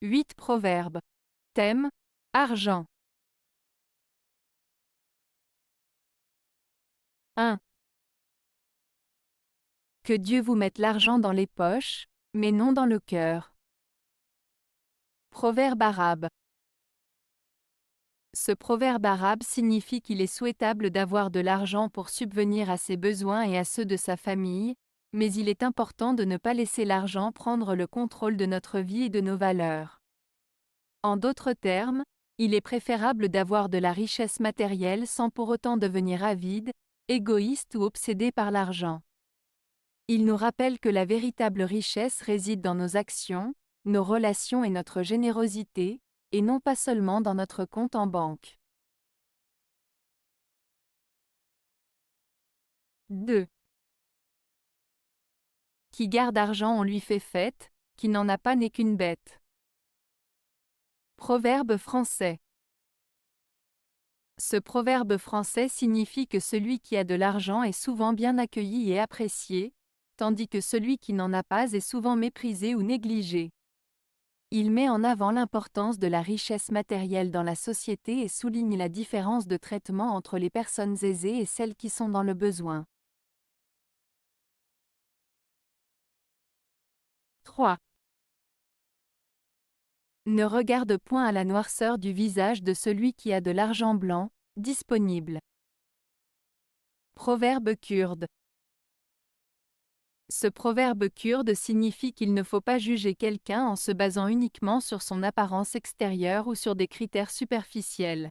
8 proverbes. Thème: argent. 1. Que Dieu vous mette l'argent dans les poches, mais non dans le cœur. Proverbe arabe. Ce proverbe arabe signifie qu'il est souhaitable d'avoir de l'argent pour subvenir à ses besoins et à ceux de sa famille, mais il est important de ne pas laisser l'argent prendre le contrôle de notre vie et de nos valeurs. En d'autres termes, il est préférable d'avoir de la richesse matérielle sans pour autant devenir avide, égoïste ou obsédé par l'argent. Il nous rappelle que la véritable richesse réside dans nos actions, nos relations et notre générosité, et non pas seulement dans notre compte en banque. 2. Qui garde argent on lui fait fête, qui n'en a pas n'est qu'une bête. Proverbe français. Ce proverbe français signifie que celui qui a de l'argent est souvent bien accueilli et apprécié, tandis que celui qui n'en a pas est souvent méprisé ou négligé. Il met en avant l'importance de la richesse matérielle dans la société et souligne la différence de traitement entre les personnes aisées et celles qui sont dans le besoin. 3. Ne regarde point à la noirceur du visage de celui qui a de l'argent blanc, disponible. Proverbe kurde. Ce proverbe kurde signifie qu'il ne faut pas juger quelqu'un en se basant uniquement sur son apparence extérieure ou sur des critères superficiels.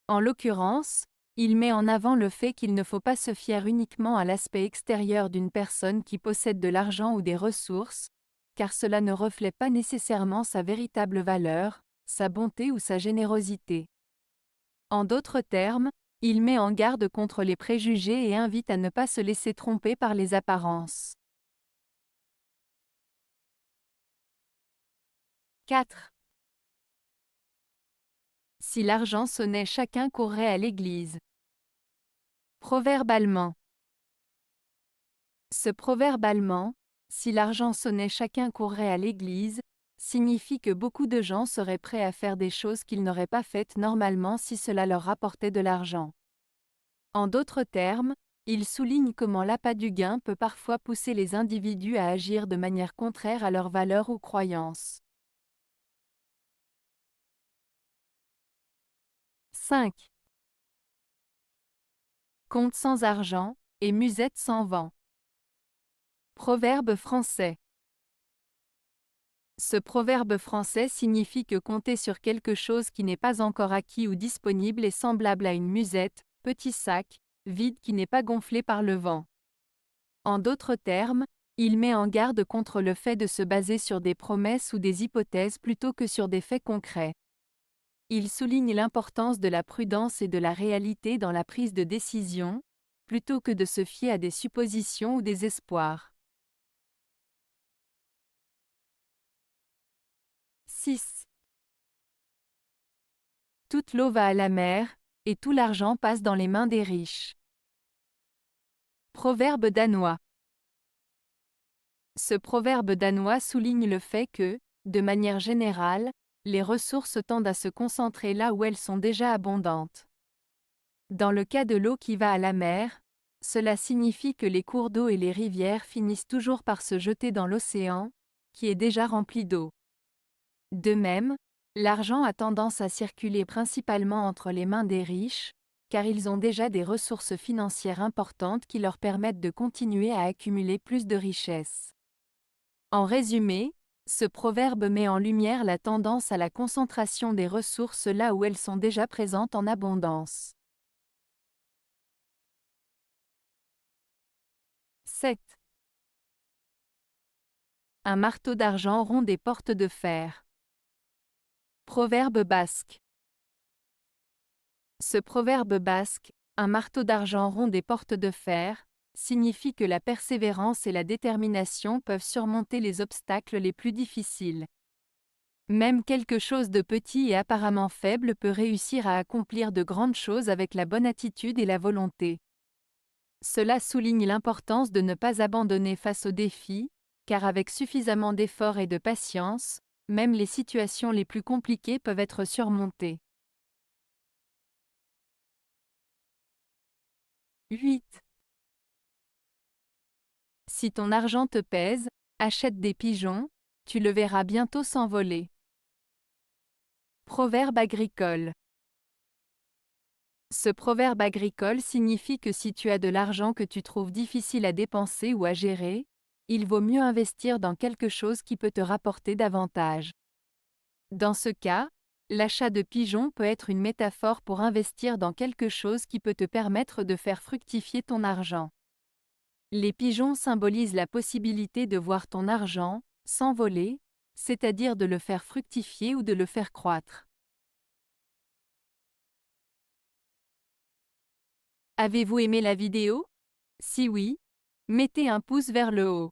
En l'occurrence, il met en avant le fait qu'il ne faut pas se fier uniquement à l'aspect extérieur d'une personne qui possède de l'argent ou des ressources, car cela ne reflète pas nécessairement sa véritable valeur, sa bonté ou sa générosité. En d'autres termes, il met en garde contre les préjugés et invite à ne pas se laisser tromper par les apparences. 4. Si l'argent sonnait, chacun courrait à l'église. Proverbe allemand. Ce proverbe allemand, si l'argent sonnait, chacun courrait à l'église, signifie que beaucoup de gens seraient prêts à faire des choses qu'ils n'auraient pas faites normalement si cela leur rapportait de l'argent. En d'autres termes, il souligne comment l'appât du gain peut parfois pousser les individus à agir de manière contraire à leurs valeurs ou croyances. 5. Compte sans argent, et musette sans vent. Proverbe français. Ce proverbe français signifie que compter sur quelque chose qui n'est pas encore acquis ou disponible est semblable à une musette, petit sac, vide qui n'est pas gonflé par le vent. En d'autres termes, il met en garde contre le fait de se baser sur des promesses ou des hypothèses plutôt que sur des faits concrets. Il souligne l'importance de la prudence et de la réalité dans la prise de décision, plutôt que de se fier à des suppositions ou des espoirs. 6. Toute l'eau va à la mer, et tout l'argent passe dans les mains des riches. Proverbe danois. Ce proverbe danois souligne le fait que, de manière générale, les ressources tendent à se concentrer là où elles sont déjà abondantes. Dans le cas de l'eau qui va à la mer, cela signifie que les cours d'eau et les rivières finissent toujours par se jeter dans l'océan, qui est déjà rempli d'eau. De même, l'argent a tendance à circuler principalement entre les mains des riches, car ils ont déjà des ressources financières importantes qui leur permettent de continuer à accumuler plus de richesses. En résumé, ce proverbe met en lumière la tendance à la concentration des ressources là où elles sont déjà présentes en abondance. 7. Un marteau d'argent rompt des portes de fer. Proverbe basque. Ce proverbe basque, un marteau d'argent rompt des portes de fer, signifie que la persévérance et la détermination peuvent surmonter les obstacles les plus difficiles. Même quelque chose de petit et apparemment faible peut réussir à accomplir de grandes choses avec la bonne attitude et la volonté. Cela souligne l'importance de ne pas abandonner face aux défis, car avec suffisamment d'efforts et de patience, même les situations les plus compliquées peuvent être surmontées. 8. Si ton argent te pèse, achète des pigeons, tu le verras bientôt s'envoler. Proverbe agricole. Ce proverbe agricole signifie que si tu as de l'argent que tu trouves difficile à dépenser ou à gérer, il vaut mieux investir dans quelque chose qui peut te rapporter davantage. Dans ce cas, l'achat de pigeons peut être une métaphore pour investir dans quelque chose qui peut te permettre de faire fructifier ton argent. Les pigeons symbolisent la possibilité de voir ton argent s'envoler, c'est-à-dire de le faire fructifier ou de le faire croître. Avez-vous aimé la vidéo? Si oui, mettez un pouce vers le haut.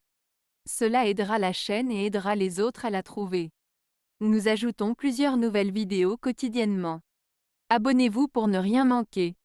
Cela aidera la chaîne et aidera les autres à la trouver. Nous ajoutons plusieurs nouvelles vidéos quotidiennement. Abonnez-vous pour ne rien manquer.